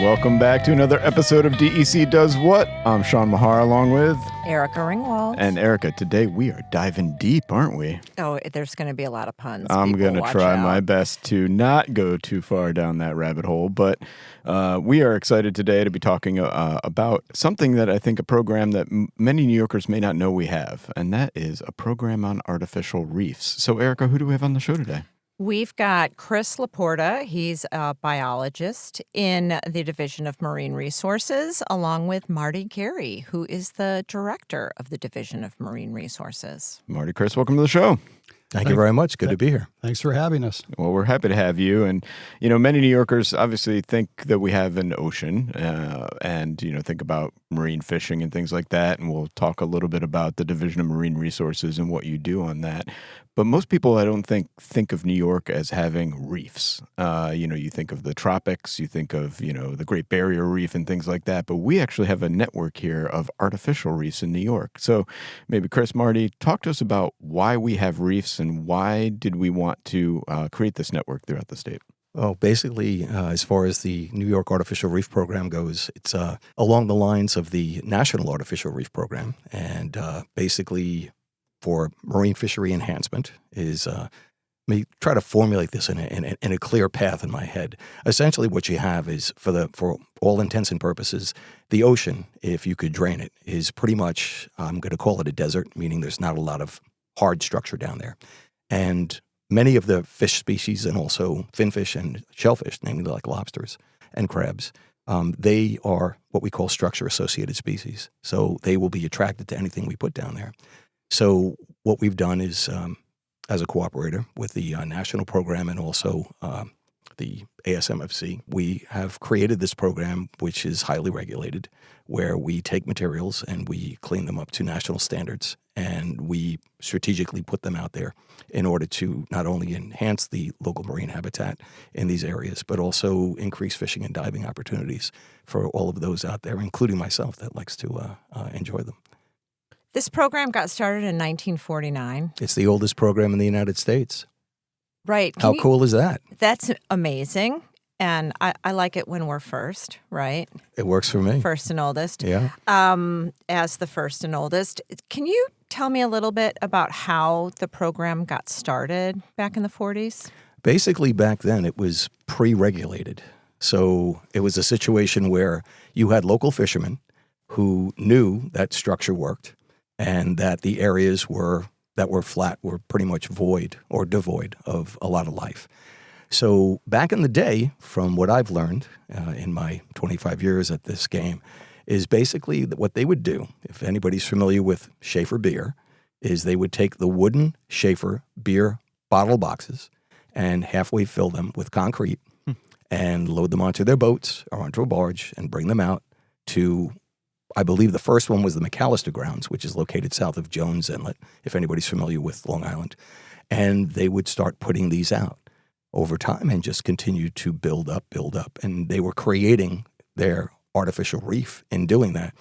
welcome back to another episode of DEC Does What. I'm Sean Mahar along with Erica Ringwald. And Erica, today we are diving deep, aren't we? Oh, there's going to be a lot of puns. I'm going to try my out. best to not go too far down that rabbit hole, but we are excited today to be talking about something that I think a program that many New Yorkers may not know we have, and that is a program on artificial reefs. So, Erica, who do we have on the show today? We've got Chris LaPorta. He's a biologist in the Division of Marine Resources, along with Marty Carey, who is the director of the Division of Marine Resources. Marty, Chris, welcome to the show. Thank you very much. Good to be here. Thanks for having us. Well, we're happy to have you. And, you know, many New Yorkers obviously think that we have an ocean and, you know, think about marine fishing and things like that. And we'll talk a little bit about the Division of Marine Resources and what you do on that. But most people, I don't think of New York as having reefs. You know, you think of the tropics, you think of, you know, the Great Barrier Reef and things like that. But we actually have a network here of artificial reefs in New York. So maybe Chris, Marty, talk to us about why we have reefs and why did we want to create this network throughout the state? Well, basically, as far as the New York Artificial Reef Program goes, it's along the lines of the National Artificial Reef Program. And basically, for marine fishery enhancement is, let me try to formulate this in a clear path in my head. Essentially, what you have is, for all intents and purposes, the ocean, if you could drain it, is pretty much, I'm going to call it a desert, meaning there's not a lot of hard structure down there. And many of the fish species and also finfish and shellfish, namely like lobsters and crabs, they are what we call structure-associated species. So they will be attracted to anything we put down there. So what we've done is, as a cooperator with the national program and also the ASMFC, we have created this program, which is highly regulated, where we take materials and we clean them up to national standards, and we strategically put them out there in order to not only enhance the local marine habitat in these areas, but also increase fishing and diving opportunities for all of those out there, including myself that likes to enjoy them. This program got started in 1949. It's the oldest program in the United States. Right. How cool is that? That's amazing. And I like it when we're first, right? It works for me. First and oldest. Yeah. As the first and oldest. Can you tell me a little bit about how the program got started back in the 40s? Basically, back then, it was pre-regulated. So it was a situation where you had local fishermen who knew that structure worked and that the areas that were flat were pretty much void or devoid of a lot of life. So back in the day, from what I've learned in my 25 years at this game, is basically what they would do, if anybody's familiar with Schaefer beer, is they would take the wooden Schaefer beer bottle boxes and halfway fill them with concrete and load them onto their boats or onto a barge and bring them out to, I believe the first one was the McAllister Grounds, which is located south of Jones Inlet, if anybody's familiar with Long Island. And they would start putting these out over time and just continue to build up. And they were creating their artificial reef in doing that.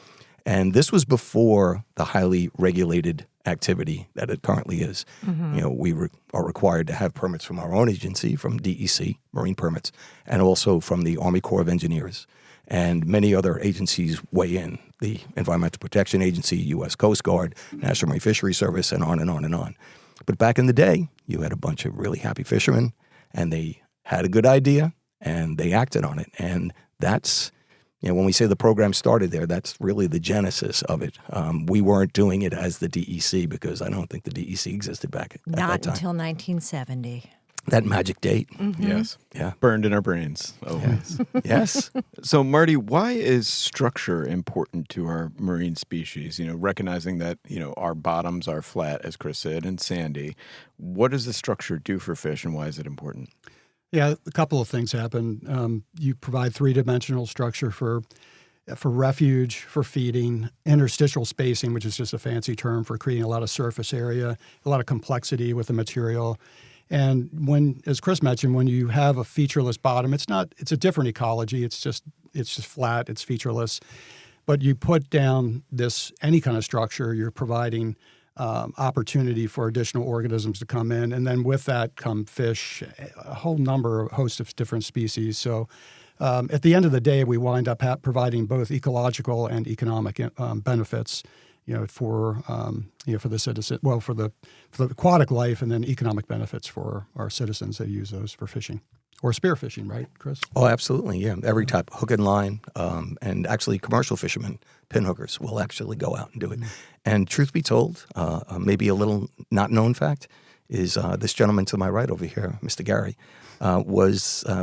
And this was before the highly regulated activity that it currently is. Mm-hmm. You know, we are required to have permits from our own agency, from DEC, marine permits, and also from the Army Corps of Engineers. And many other agencies weigh in, the Environmental Protection Agency, U.S. Coast Guard, National Marine Fisheries Service, and on and on and on. But back in the day, you had a bunch of really happy fishermen, and they had a good idea, and they acted on it. And that's, you know, when we say the program started there, that's really the genesis of it. We weren't doing it as the DEC because I don't think the DEC existed back at that time. Not until 1970. That magic date. Mm-hmm. Yes. Yeah. Burned in our brains. Always. Yes. So, Marty, why is structure important to our marine species? You know, recognizing that, you know, our bottoms are flat, as Chris said, and sandy. What does the structure do for fish, and why is it important? Yeah, a couple of things happen. You provide three-dimensional structure for refuge, for feeding, interstitial spacing, which is just a fancy term for creating a lot of surface area, a lot of complexity with the material. And when, as Chris mentioned, when you have a featureless bottom, it's a different ecology. It's just flat, it's featureless. But you put down any kind of structure, you're providing opportunity for additional organisms to come in. And then with that come fish, a host of different species. So at the end of the day, we wind up providing both ecological and economic benefits, for the citizen, for the aquatic life, and then economic benefits for our citizens that use those for fishing or spear fishing, right, Chris? Oh, absolutely, yeah. Every type, hook and line, and actually commercial fishermen, pinhookers, will actually go out and do it. And truth be told, maybe a little not known fact is this gentleman to my right over here, Mr. Gary,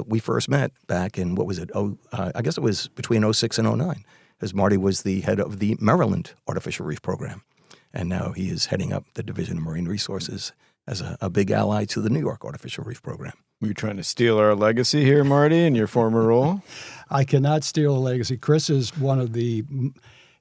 we first met back in, what was it? I guess it was between 06 and 09, as Marty was the head of the Maryland Artificial Reef Program. And now he is heading up the Division of Marine Resources as a big ally to the New York Artificial Reef Program. Were you trying to steal our legacy here, Marty, in your former role? I cannot steal a legacy. Chris is one of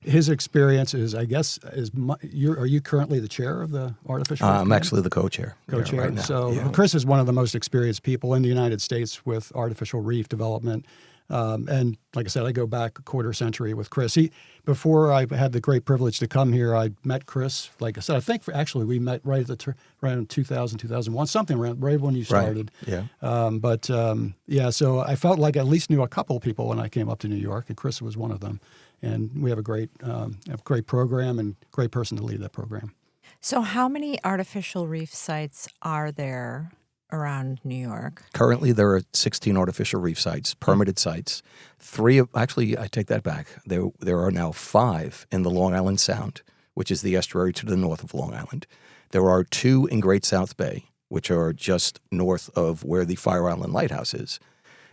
his experience is, I guess, are you currently the chair of the Artificial Reef I'm actually the co-chair. Co-chair. Right now. So yeah. Chris is one of the most experienced people in the United States with artificial reef development. And like I said, I go back a quarter century with Chris. Before I had the great privilege to come here, I met Chris. Like I said, I think actually we met right at around 2000, 2001, something around right when you started. Right. Yeah. So I felt like I at least knew a couple of people when I came up to New York, and Chris was one of them. And we have a great program and great person to lead that program. So how many artificial reef sites are there around New York? Currently, there are 16 artificial reef sites, permitted sites. Actually, I take that back. There are now 5 in the Long Island Sound, which is the estuary to the north of Long Island. There are 2 in Great South Bay, which are just north of where the Fire Island Lighthouse is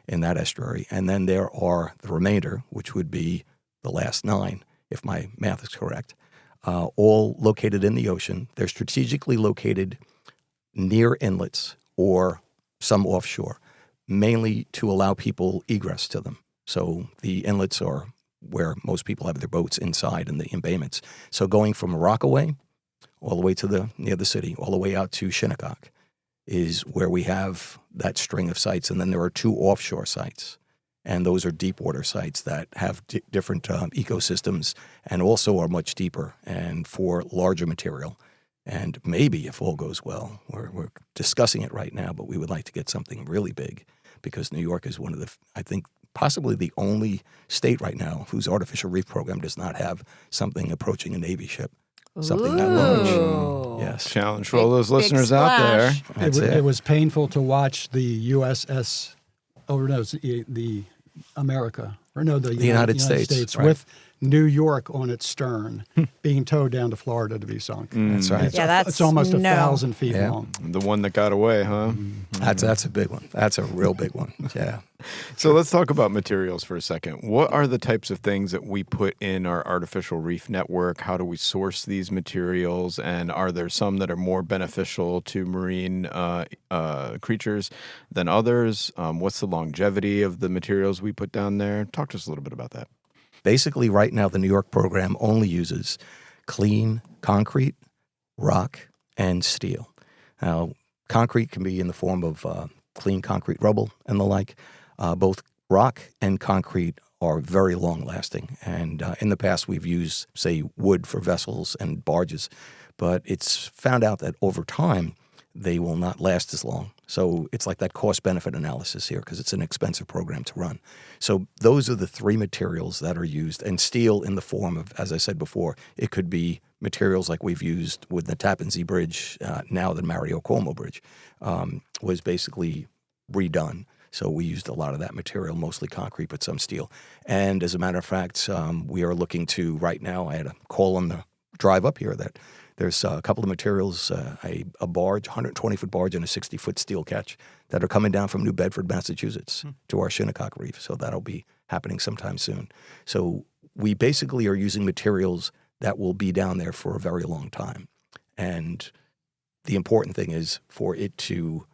in that estuary. And then there are the remainder, which would be the last 9, if my math is correct, all located in the ocean. They're strategically located near inlets or some offshore, mainly to allow people egress to them. So the inlets are where most people have their boats inside in the embayments. So going from Rockaway all the way to near the city, all the way out to Shinnecock is where we have that string of sites. And then there are 2 offshore sites. And those are deep water sites that have different ecosystems and also are much deeper and for larger material. And maybe, if all goes well, we're discussing it right now, but we would like to get something really big because New York is one of I think, possibly the only state right now whose artificial reef program does not have something approaching a Navy ship. Something that large. Yes. Challenge for all those listeners out there. It was painful to watch the USS, the America, the United States right. with New York on its stern, being towed down to Florida to be sunk. That's right. It's almost 1,000 feet long. The one that got away, huh? That's a big one. That's a real big one. Yeah. So let's talk about materials for a second. What are the types of things that we put in our artificial reef network? How do we source these materials? And are there some that are more beneficial to marine creatures than others? What's the longevity of the materials we put down there? Talk to us a little bit about that. Basically, right now, the New York program only uses clean concrete, rock, and steel. Now, concrete can be in the form of clean concrete rubble and the like. Both rock and concrete are very long-lasting. And in the past, we've used, say, wood for vessels and barges. But it's found out that over time, they will not last as long. So it's like that cost-benefit analysis here because it's an expensive program to run. So those are the 3 materials that are used. And steel in the form of, as I said before, it could be materials like we've used with the Tappan Zee Bridge, now the Mario Cuomo Bridge, was basically redone. So we used a lot of that material, mostly concrete, but some steel. And as a matter of fact, we are looking to, right now, I had a call on the drive up here that there's a couple of materials, a barge, 120-foot barge and a 60-foot steel catch that are coming down from New Bedford, Massachusetts to our Shinnecock Reef. So that'll be happening sometime soon. So we basically are using materials that will be down there for a very long time. And the important thing is for it to,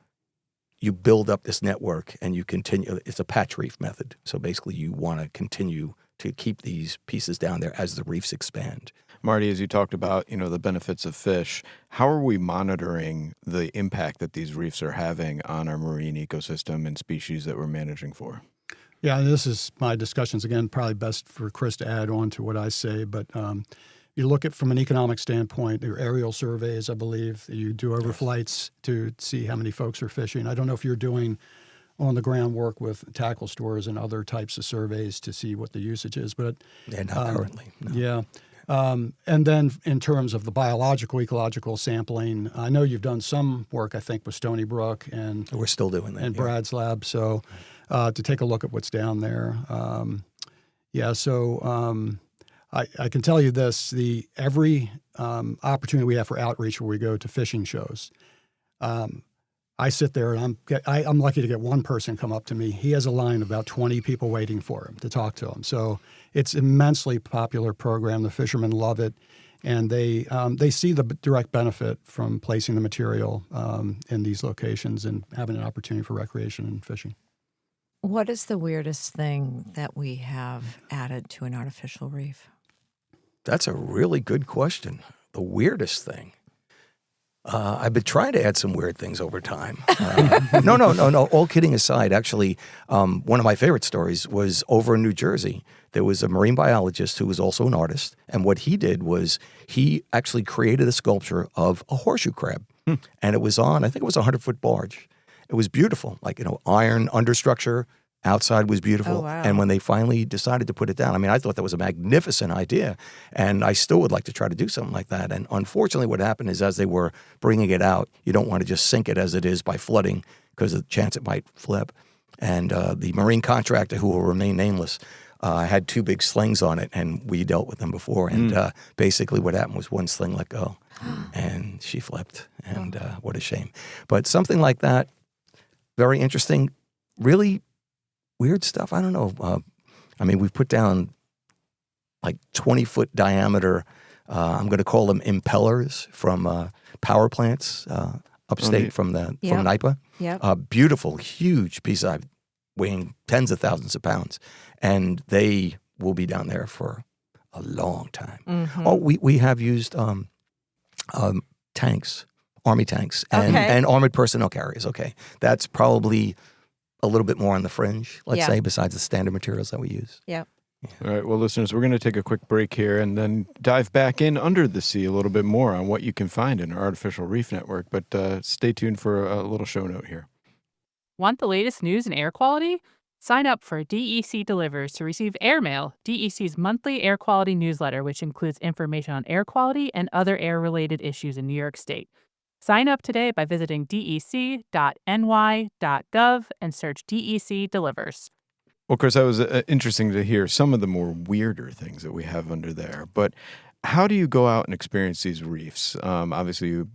you build up this network and you continue, it's a patch reef method. So basically you want to continue to keep these pieces down there as the reefs expand. Marty, as you talked about, the benefits of fish, how are we monitoring the impact that these reefs are having on our marine ecosystem and species that we're managing for? Yeah, this is my discussions. Again, probably best for Chris to add on to what I say, but you look at from an economic standpoint, your aerial surveys, I believe, you do overflights to see how many folks are fishing. I don't know if you're doing on-the-ground work with tackle stores and other types of surveys to see what the usage is. But not currently. No. yeah. And then in terms of the biological, ecological sampling, I know you've done some work, I think, with Stony Brook and We're still doing that. and Brad's lab. So to take a look at what's down there. I can tell you this, every opportunity we have for outreach where we go to fishing shows, I sit there and I'm lucky to get one person come up to me. He has a line of about 20 people waiting for him to talk to him. So it's immensely popular program. The fishermen love it, and they see the direct benefit from placing the material in these locations and having an opportunity for recreation and fishing. What is the weirdest thing that we have added to an artificial reef? That's a really good question. The weirdest thing. I've been trying to add some weird things over time. No. All kidding aside, actually, one of my favorite stories was over in New Jersey. There was a marine biologist who was also an artist, and what he did was he actually created a sculpture of a horseshoe crab, and it was on, I think it was a 100-foot barge. It was beautiful, like, iron understructure. Outside was beautiful. Oh, wow. And when they finally decided to put it down, I mean, I thought that was a magnificent idea. And I still would like to try to do something like that. And unfortunately, what happened is as they were bringing it out, you don't want to just sink it as it is by flooding because of the chance it might flip. And the marine contractor, who will remain nameless, had 2 big slings on it. And we dealt with them before. And basically what happened was one sling let go. And she flipped. And what a shame. But something like that, very interesting, really weird stuff. I don't know. I mean, we've put down like 20-foot diameter, I'm going to call them impellers from power plants upstate from NYPA. Beautiful, huge piece weighing tens of thousands of pounds. And they will be down there for a long time. Mm-hmm. Oh, we have used tanks, Army tanks, and armored personnel carriers. Okay. That's probably a little bit more on the fringe, let's say, besides the standard materials that we use. Yep. All right, well, listeners, we're going to take a quick break here and then dive back in under the sea a little bit more on what you can find in our artificial reef network. But stay tuned for a little show note here. Want the latest news in air quality? Sign up for DEC Delivers to receive Airmail, DEC's monthly air quality newsletter, which includes information on air quality and other air-related issues in New York State. Sign up today by visiting dec.ny.gov and search DEC Delivers. Well, Chris, that was interesting to hear some of the more weirder things that we have under there. But how do you go out and experience these reefs? Obviously, you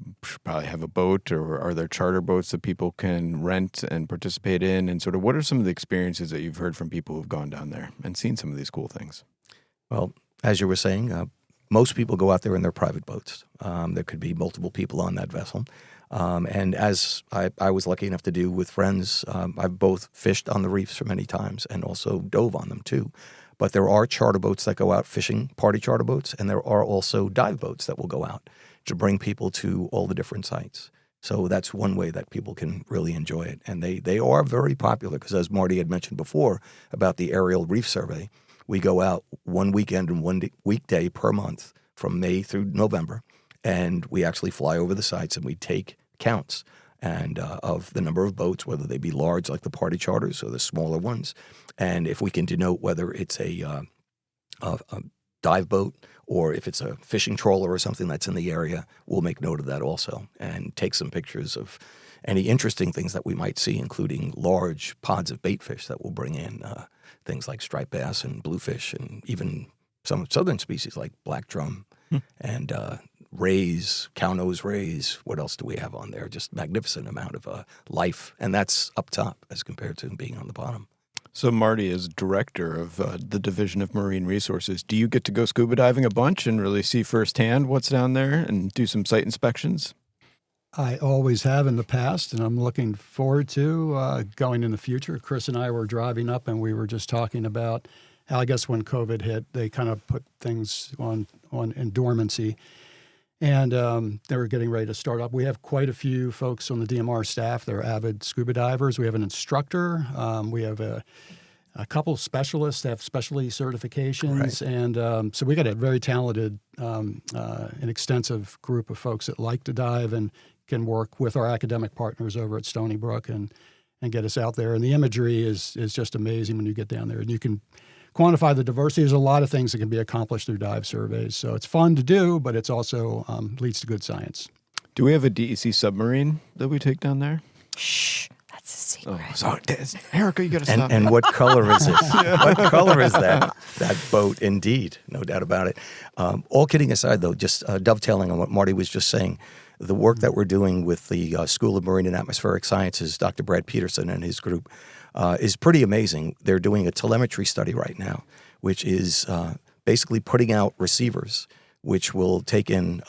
probably have a boat, or are there charter boats that people can rent and participate in? And sort of what are some of the experiences that you've heard from people who've gone down there and seen some of these cool things? Well, as you were saying, most people go out there in their private boats. There could be multiple people on that vessel. And as I was lucky enough to do with friends, I've both fished on the reefs for many times and also dove on them too. But there are charter boats that go out fishing, party charter boats, and there are also dive boats that will go out to bring people to all the different sites. So that's one way that people can really enjoy it. And they are very popular because, as Marty had mentioned before about the aerial reef survey, we go out one weekend and one weekday per month from May through November, and we actually fly over the sites and we take counts and of the number of boats, whether they be large like the party charters or the smaller ones. And if we can denote whether it's a dive boat or if it's a fishing trawler or something that's in the area, we'll make note of that also and take some pictures of any interesting things that we might see, including large pods of bait fish that we'll bring in, things like striped bass and bluefish and even some southern species like black drum and rays, cow-nose rays. What else do we have on there? Just magnificent amount of life. And that's up top as compared to being on the bottom. So Marty is director of the Division of Marine Resources. Do you get to go scuba diving a bunch and really see firsthand what's down there and do some site inspections? I always have in the past, and I'm looking forward to going in the future. Chris and I were driving up, and we were just talking about how, I guess, when COVID hit, they kind of put things on in dormancy. And they were getting ready to start up. We have quite a few folks on the DMR staff that are avid scuba divers. We have an instructor. We have a couple specialists that have specialty certifications. Right. And so we got a very talented and extensive group of folks that like to dive and can work with our academic partners over at Stony Brook and and get us out there. And the imagery is just amazing when you get down there. And you can quantify the diversity. There's a lot of things that can be accomplished through dive surveys. So it's fun to do, but it's also leads to good science. Do we have a DEC submarine that we take down there? Shh, that's a secret. Oh, sorry, Erica, you got to stop. And what color is it? What color is that boat? Indeed, no doubt about it. All kidding aside, though, just dovetailing on what Marty was just saying, the work that we're doing with the School of Marine and Atmospheric Sciences, Dr. Brad Peterson and his group, is pretty amazing. They're doing a telemetry study right now, which is basically putting out receivers, which will take in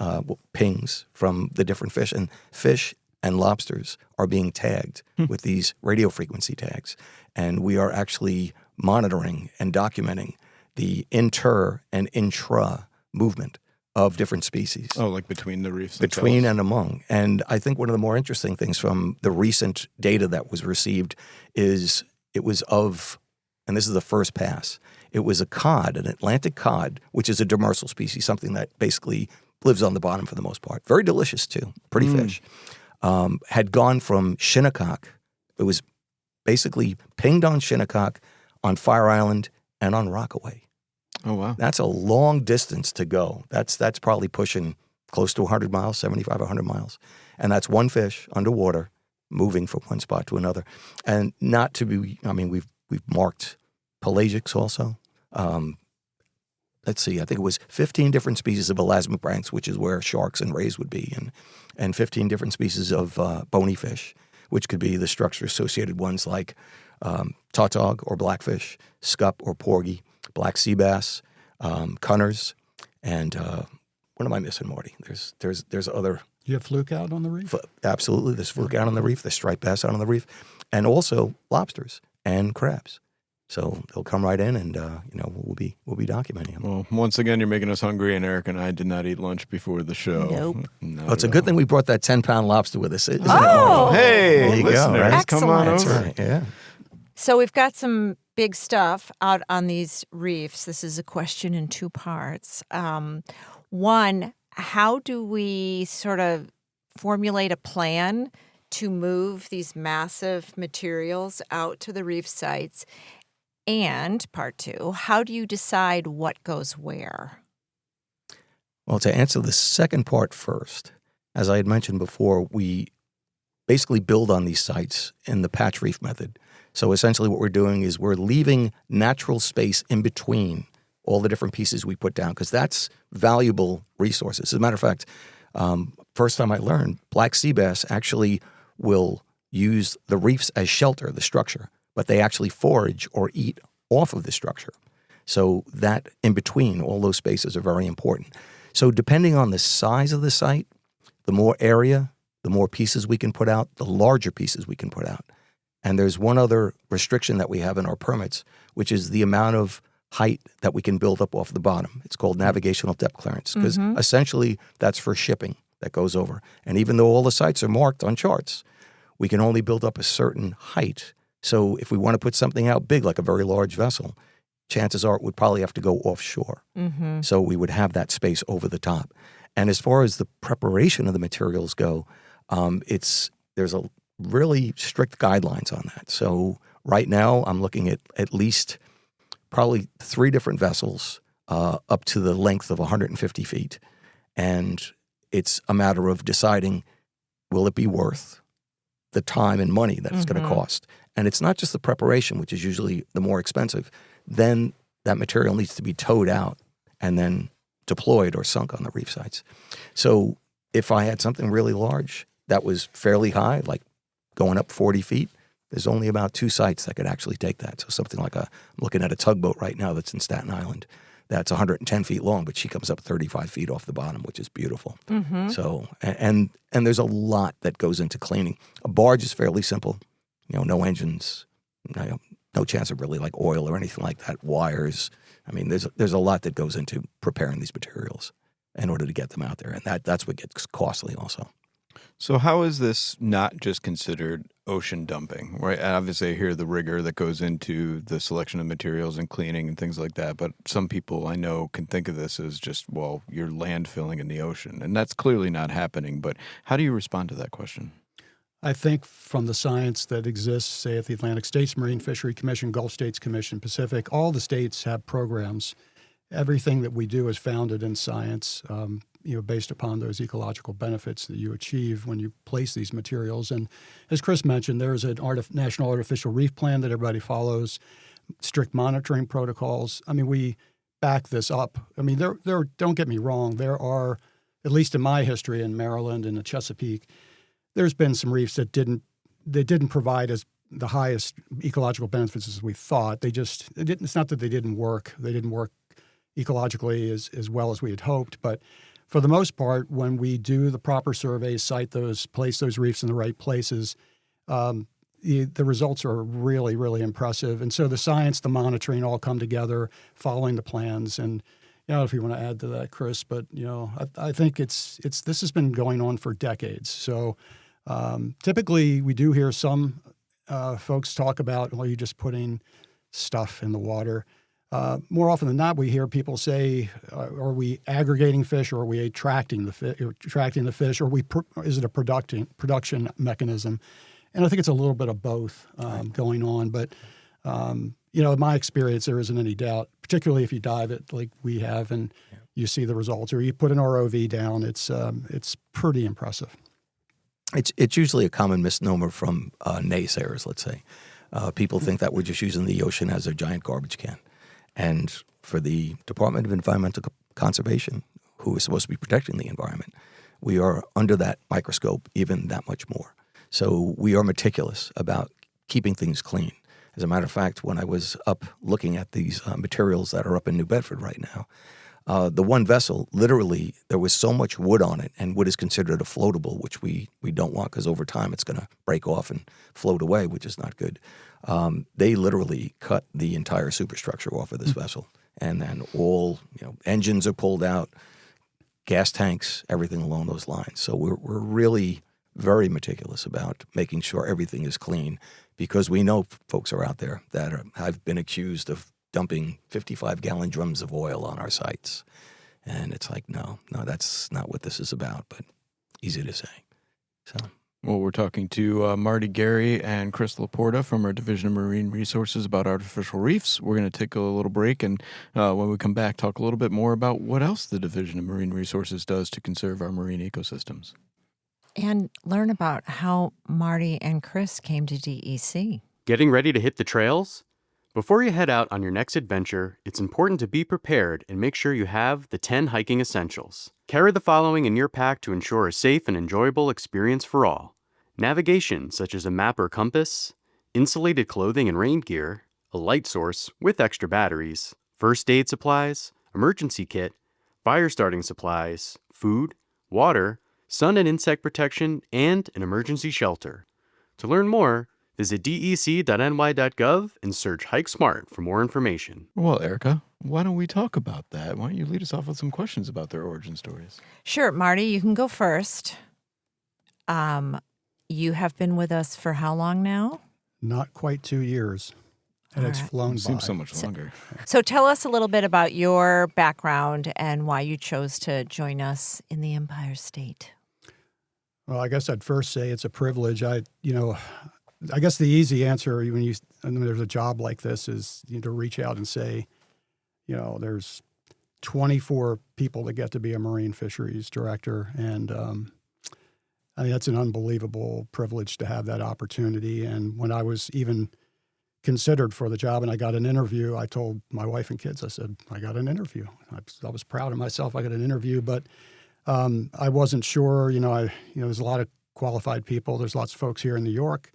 pings from the different fish. And fish and lobsters are being tagged with these radio frequency tags. And we are actually monitoring and documenting the inter and intra movement of different species. Oh, like between the reefs Between themselves. and among. And I think one of the more interesting things from the recent data that was received is it was of, and this is the first pass, it was a cod, an Atlantic cod, which is a demersal species, something that basically lives on the bottom for the most part. Very delicious, too. Pretty fish. Had gone from Shinnecock. It was basically pinged on Shinnecock, on Fire Island, and on Rockaway. Oh, wow. That's a long distance to go. That's probably pushing close to 100 miles, 75, 100 miles. And that's one fish underwater moving from one spot to another. And not to be, I mean, we've marked pelagics also. Let's see, I think it was 15 different species of elasmobranchs, which is where sharks and rays would be, and 15 different species of bony fish, which could be the structure-associated ones like tautog or blackfish, scup or porgy, black sea bass, cunners, and what am I missing, Marty? There's other. You have fluke out on the reef? Absolutely, there's fluke out on the reef, there's striped bass out on the reef, and also lobsters and crabs. So they'll come right in, and we'll be documenting them. Well, once again, you're making us hungry, and Eric and I did not eat lunch before the show. Nope. Well, it's a good thing we brought that 10-pound lobster with us, isn't it? Oh, Hey, there you go, listeners, right? come on Excellent. over. That's right. Yeah. So we've got some big stuff out on these reefs. This is a question in two parts. One, how do we sort of formulate a plan to move these massive materials out to the reef sites? And part two, how do you decide what goes where? Well, to answer the second part first, as I had mentioned before, we basically build on these sites in the patch reef method. So essentially what we're doing is we're leaving natural space in between all the different pieces we put down, because that's valuable resources. As a matter of fact, first time I learned, black sea bass actually will use the reefs as shelter, the structure, but they actually forage or eat off of the structure. So that in between, all those spaces are very important. So depending on the size of the site, the more area, the more pieces we can put out, the larger pieces we can put out. And there's one other restriction that we have in our permits, which is the amount of height that we can build up off the bottom. It's called navigational depth clearance, because essentially that's for shipping that goes over. And even though all the sites are marked on charts, we can only build up a certain height. So if we want to put something out big, like a very large vessel, chances are it would probably have to go offshore. So we would have that space over the top. And as far as the preparation of the materials go, there's a really strict guidelines on that. So right now I'm looking at least probably 3 different vessels up to the length of 150 feet. And it's a matter of deciding, will it be worth the time and money that it's going to cost? And it's not just the preparation, which is usually the more expensive. Then that material needs to be towed out and then deployed or sunk on the reef sites. So if I had something really large that was fairly high, like going up 40 feet, there's only about 2 sites that could actually take that. So something like I'm looking at a tugboat right now that's in Staten Island. That's 110 feet long, but she comes up 35 feet off the bottom, which is beautiful. So, and there's a lot that goes into cleaning. A barge is fairly simple. No engines, no chance of really like oil or anything like that. Wires. I mean, there's a lot that goes into preparing these materials in order to get them out there, and that's what gets costly also. So how is this not just considered ocean dumping, right? Obviously, I hear the rigor that goes into the selection of materials and cleaning and things like that, but some people I know can think of this as just, well, you're landfilling in the ocean, and that's clearly not happening. But how do you respond to that question? I think from the science that exists, say at the Atlantic States Marine Fishery Commission, Gulf States Commission, Pacific, all the states have programs. Everything that we do is founded in science, based upon those ecological benefits that you achieve when you place these materials. And as Chris mentioned, there is a National Artificial Reef Plan that everybody follows, strict monitoring protocols. I mean, we back this up. I mean, there. Don't get me wrong. There are, at least in my history in Maryland and the Chesapeake, there's been some reefs that didn't provide as the highest ecological benefits as we thought. It's not that they didn't work. They didn't work ecologically as well as we had hoped. But for the most part, when we do the proper surveys, place those reefs in the right places, the results are really, really impressive. And so the science, the monitoring all come together following the plans. And I don't know if you want to add to that, Chris, but I think this has been going on for decades. So typically we do hear some folks talk about, well, you're just putting stuff in the water. More often than not, we hear people say, are we aggregating fish, or are we attracting the fish, or is it a production mechanism? And I think it's a little bit of both going on. But, in my experience, there isn't any doubt, particularly if you dive it like we have and you see the results, or you put an ROV down, it's pretty impressive. It's usually a common misnomer from naysayers, let's say. People think that we're just using the ocean as a giant garbage can. And for the Department of Environmental Conservation, who is supposed to be protecting the environment, we are under that microscope even that much more. So we are meticulous about keeping things clean. As a matter of fact, when I was up looking at these materials that are up in New Bedford right now, the one vessel, literally, there was so much wood on it, and wood is considered a floatable, which we don't want because over time it's going to break off and float away, which is not good. They literally cut the entire superstructure off of this vessel, and then all engines are pulled out, gas tanks, everything along those lines. So we're really very meticulous about making sure everything is clean, because we know folks are out there that have been accused of dumping 55-gallon drums of oil on our sites. And it's like, no, that's not what this is about, but easy to say. So. Well, we're talking to Marty Gary and Chris LaPorta from our Division of Marine Resources about artificial reefs. We're going to take a little break, and when we come back, talk a little bit more about what else the Division of Marine Resources does to conserve our marine ecosystems. And learn about how Marty and Chris came to DEC. Getting ready to hit the trails? Before you head out on your next adventure, it's important to be prepared and make sure you have the 10 hiking essentials. Carry the following in your pack to ensure a safe and enjoyable experience for all. Navigation, such as a map or compass, insulated clothing and rain gear, a light source with extra batteries, first aid supplies, emergency kit, fire starting supplies, food, water, sun and insect protection, and an emergency shelter. To learn more, visit dec.ny.gov and search Hike Smart for more information. Well, Erica, why don't we talk about that? Why don't you lead us off with some questions about their origin stories? Sure, Marty, you can go first. You have been with us for how long now? Not quite 2 years, and All it's right. flown by. Seems so much longer. So tell us a little bit about your background and why you chose to join us in the Empire State. Well, I guess I'd first say it's a privilege. I guess the easy answer when there's a job like this is to reach out and say, there's 24 people that get to be a marine fisheries director, and that's an unbelievable privilege to have that opportunity. And when I was even considered for the job and I got an interview, I told my wife and kids, I said, I got an interview. I was proud of myself. I got an interview, but I wasn't sure. There's a lot of qualified people. There's lots of folks here in New York.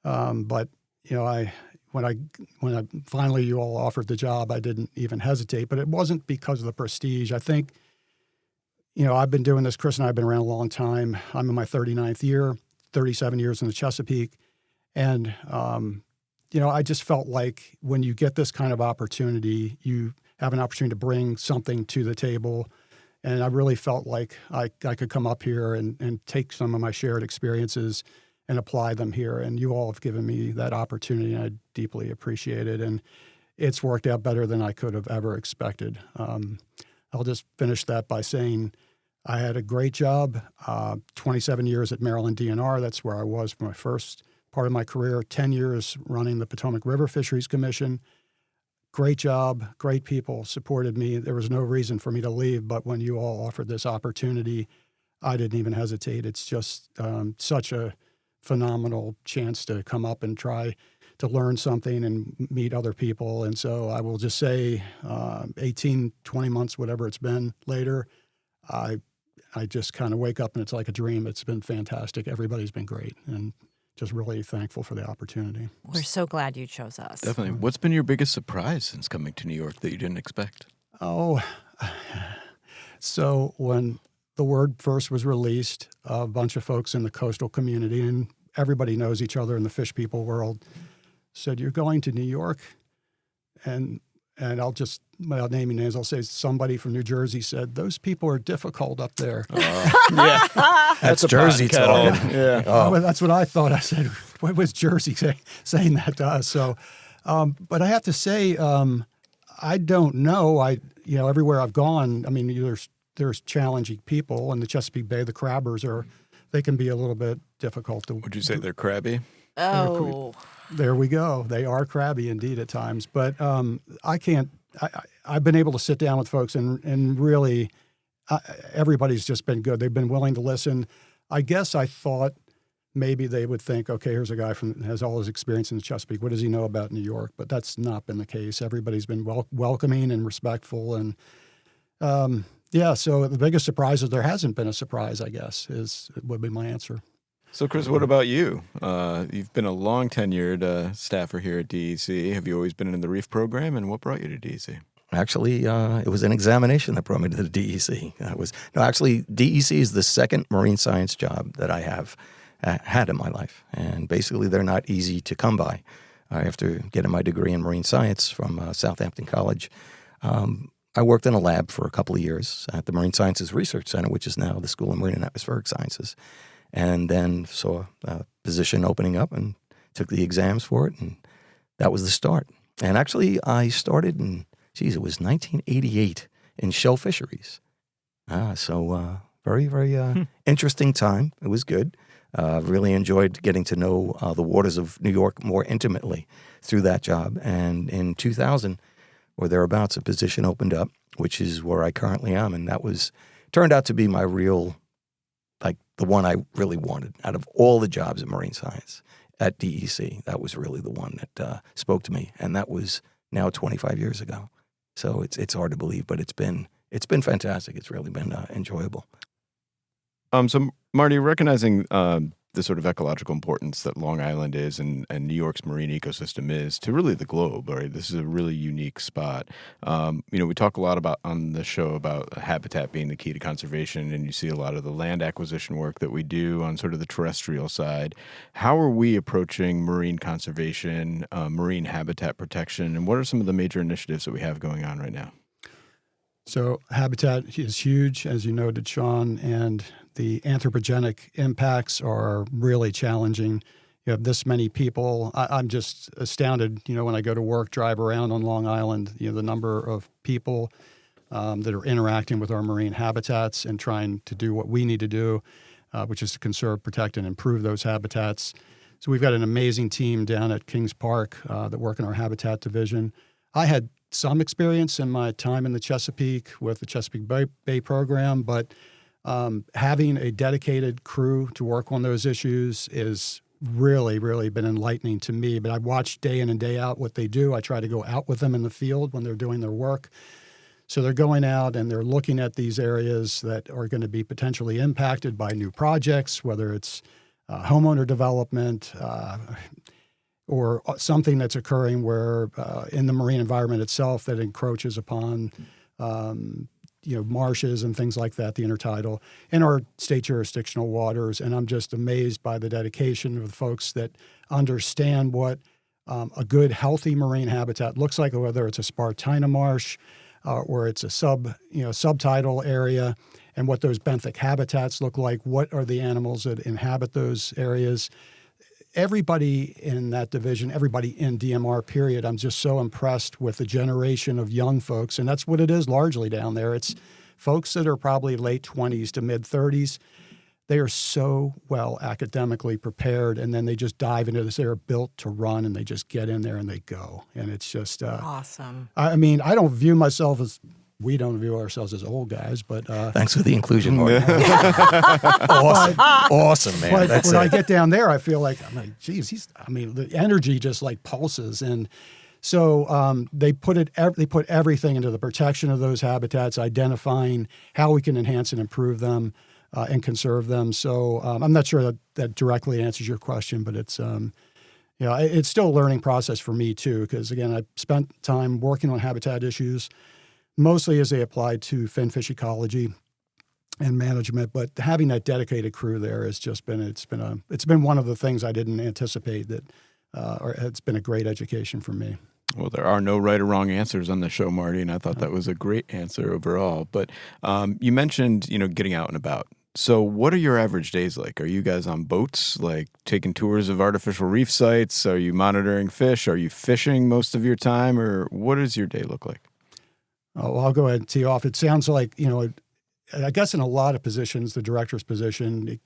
But when I finally you all offered the job, I didn't even hesitate. But it wasn't because of the prestige. I think, I've been doing this. Chris and I have been around a long time. I'm in my 39th year, 37 years in the Chesapeake, and I just felt like when you get this kind of opportunity, you have an opportunity to bring something to the table. And I really felt like I could come up here and take some of my shared experiences and apply them here. And you all have given me that opportunity, and I deeply appreciate it. And it's worked out better than I could have ever expected. I'll just finish that by saying I had a great job, 27 years at Maryland DNR. That's where I was for my first part of my career, 10 years running the Potomac River Fisheries Commission. Great job, great people supported me. There was no reason for me to leave, but when you all offered this opportunity, I didn't even hesitate. It's just such a phenomenal chance to come up and try to learn something and meet other people. And so I will just say 18, 20 months, whatever it's been later, I just kind of wake up and it's like a dream. It's been fantastic. Everybody's been great. And just really thankful for the opportunity. We're so glad you chose us. Definitely. What's been your biggest surprise since coming to New York that you didn't expect? Oh, so when the word first was released, a bunch of folks in the coastal community, and everybody knows each other in the fish people world, said, "You're going to New York?" And I'll just, without naming names, I'll say somebody from New Jersey said, "Those people are difficult up there." Yeah. That's Jersey talk. Yeah. Well, that's what I thought. I said, what was Jersey saying that to us? So, but I have to say, I don't know. Everywhere I've gone, I mean, there's challenging people, and the Chesapeake Bay, the crabbers they can be a little bit difficult to. Would you say they're crabby? Oh. There we go. They are crabby indeed at times, but I've been able to sit down with folks and really, everybody's just been good. They've been willing to listen. I guess I thought maybe they would think, okay, here's a guy has all his experience in the Chesapeake. What does he know about New York? But that's not been the case. Everybody's been welcoming and respectful. And so the biggest surprise is there hasn't been a surprise, I guess, would be my answer. So, Chris, what about you? You've been a long tenured staffer here at DEC. Have you always been in the Reef program, and what brought you to DEC? Actually, it was an examination that brought me to the DEC. DEC is the second marine science job that I have had in my life, and basically they're not easy to come by. After getting my degree in marine science from Southampton College, I worked in a lab for a couple of years at the Marine Sciences Research Center, which is now the School of Marine and Atmospheric Sciences, and then saw a position opening up and took the exams for it, and that was the start. And actually, I started it was 1988 in shell fisheries. Very, very interesting time. It was good. Really enjoyed getting to know the waters of New York more intimately through that job. And in 2000 or thereabouts, a position opened up, which is where I currently am. And that turned out to be my real, the one I really wanted out of all the jobs in marine science at DEC. That was really the one that spoke to me. And that was now 25 years ago. So it's hard to believe, but it's been fantastic. It's really been enjoyable. So, Marty, recognizing the sort of ecological importance that Long Island is and New York's marine ecosystem is to really the globe, right? This is a really unique spot. We talk a lot on the show about habitat being the key to conservation, and you see a lot of the land acquisition work that we do on sort of the terrestrial side. How are we approaching marine conservation, marine habitat protection, and what are some of the major initiatives that we have going on right now? So habitat is huge, as you noted, Sean, and the anthropogenic impacts are really challenging. You have this many people. I'm just astounded, when I go to work, drive around on Long Island, the number of people that are interacting with our marine habitats and trying to do what we need to do, which is to conserve, protect, and improve those habitats. So we've got an amazing team down at Kings Park that work in our habitat division. I had some experience in my time in the Chesapeake with the Chesapeake Bay program, but having a dedicated crew to work on those issues is really, really been enlightening to me. But I watch day in and day out what they do. I try to go out with them in the field when they're doing their work. So they're going out and they're looking at these areas that are going to be potentially impacted by new projects, whether it's homeowner development, or something that's occurring where in the marine environment itself that encroaches upon marshes and things like that, the intertidal, in our state jurisdictional waters. And I'm just amazed by the dedication of the folks that understand what a good, healthy marine habitat looks like, whether it's a Spartina marsh or it's a subtidal area, and what those benthic habitats look like. What are the animals that inhabit those areas? Everybody in that division, everybody in DMR, period, I'm just so impressed with the generation of young folks, and that's what it is largely down there. It's folks that are probably late 20s to mid 30s, they are so well academically prepared, and then they just dive into this. They're built to run, and they just get in there and they go. And it's just awesome. I mean, I don't view myself as we don't view ourselves as old guys, but thanks for the inclusion, Marty. Awesome, man. But That's when it. I get down there, I feel like I'm like, geez, the energy just like pulses, and so they put everything into the protection of those habitats, identifying how we can enhance and improve them and conserve them. So I'm not sure that directly answers your question, but it's it's still a learning process for me too, because again, I spent time working on habitat issues, mostly as they apply to finfish ecology and management. But having that dedicated crew there has just been it's been one of the things I didn't anticipate that, or it's been a great education for me. Well, there are no right or wrong answers on the show, Marty, and I thought that was a great answer overall. But you mentioned, getting out and about. So what are your average days like? Are you guys on boats, like taking tours of artificial reef sites? Are you monitoring fish? Are you fishing most of your time? Or what does your day look like? Oh, well, I'll go ahead and tee off. It sounds like, I guess in a lot of positions, the director's position,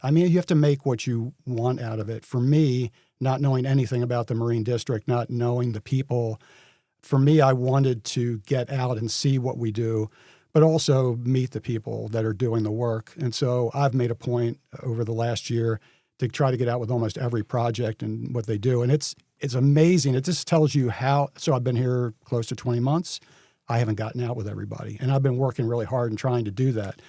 you have to make what you want out of it. For me, not knowing anything about the Marine District, not knowing the people, for me, I wanted to get out and see what we do, but also meet the people that are doing the work. And so I've made a point over the last year to try to get out with almost every project and what they do. And it's amazing. It just tells you how. So I've been here close to 20 months. I haven't gotten out with everybody. And I've been working really hard and trying to do that.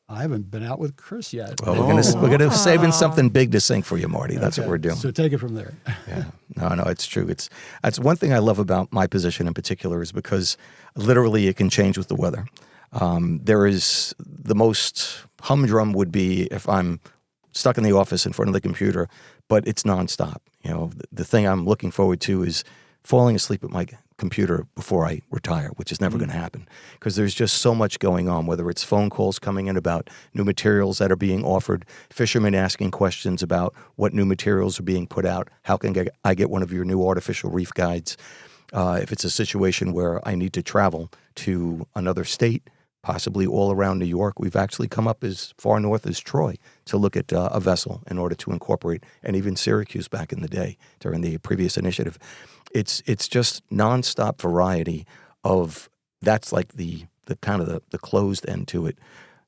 I haven't been out with Chris yet. Well, we're gonna save in something big to sing for you, Marty. That's what we're doing. So take it from there. Yeah. No, it's true. That's one thing I love about my position in particular is because literally it can change with the weather. There is the most humdrum would be if I'm stuck in the office in front of the computer, but it's nonstop. The thing I'm looking forward to is falling asleep at my computer before I retire, which is never going to happen because there's just so much going on, whether it's phone calls coming in about new materials that are being offered, fishermen asking questions about what new materials are being put out, how can I get one of your new artificial reef guides, if it's a situation where I need to travel to another state, possibly all around New York. We've actually come up as far north as Troy to look at a vessel in order to incorporate, and even Syracuse back in the day during the previous initiative. It's just nonstop variety of that's like the kind of the closed end to it,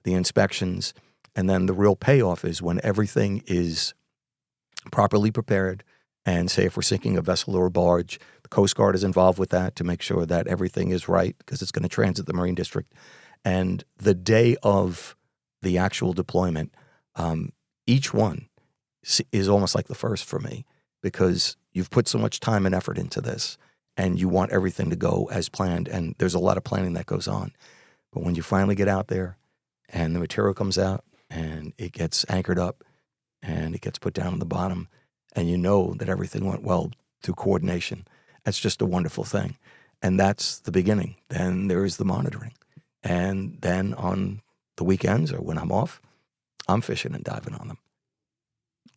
the inspections, and then the real payoff is when everything is properly prepared. And say if we're sinking a vessel or a barge, the Coast Guard is involved with that to make sure that everything is right because it's going to transit the Marine District. And the day of the actual deployment, each one is almost like the first for me because you've put so much time and effort into this and you want everything to go as planned. And there's a lot of planning that goes on. But when you finally get out there and the material comes out and it gets anchored up and it gets put down on the bottom and you know that everything went well through coordination, that's just a wonderful thing. And that's the beginning. Then there is the monitoring. And then on the weekends or when I'm off, I'm fishing and diving on them.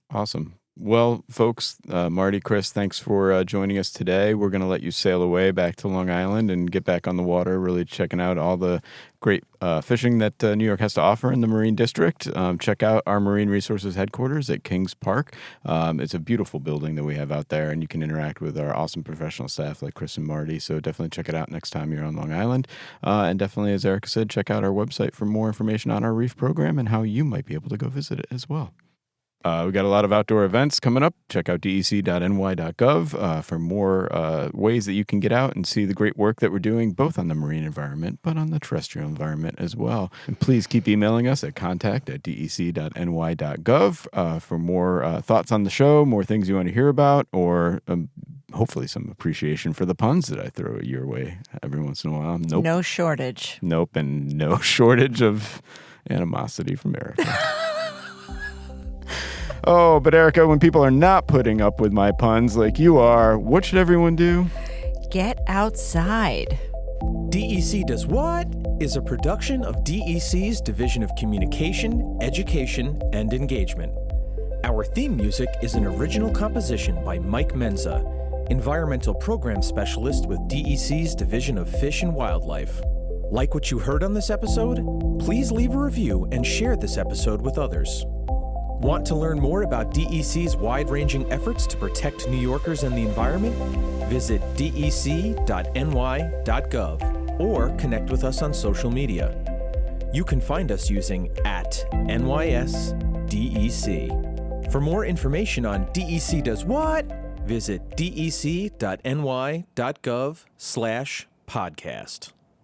Awesome. Well, folks, Marty, Chris, thanks for joining us today. We're going to let you sail away back to Long Island and get back on the water, really checking out all the great fishing that New York has to offer in the Marine District. Check out our Marine Resources headquarters at Kings Park. It's a beautiful building that we have out there, and you can interact with our awesome professional staff like Chris and Marty. So definitely check it out next time you're on Long Island. And definitely, as Erica said, check out our website for more information on our Reef program and how you might be able to go visit it as well. We got a lot of outdoor events coming up. Check out dec.ny.gov for more ways that you can get out and see the great work that we're doing, both on the marine environment, but on the terrestrial environment as well. And please keep emailing us at contact@dec.ny.gov for more thoughts on the show, more things you want to hear about, or hopefully some appreciation for the puns that I throw your way every once in a while. Nope. No shortage. Nope, and no shortage of animosity from Erica. Oh, but Erica, when people are not putting up with my puns like you are, what should everyone do? Get outside. DEC Does What is a production of DEC's Division of Communication, Education, and Engagement. Our theme music is an original composition by Mike Menza, Environmental Program Specialist with DEC's Division of Fish and Wildlife. Like what you heard on this episode? Please leave a review and share this episode with others. Want to learn more about DEC's wide-ranging efforts to protect New Yorkers and the environment? Visit dec.ny.gov or connect with us on social media. You can find us using @NYSDEC. For more information on DEC Does What, visit dec.ny.gov/podcast.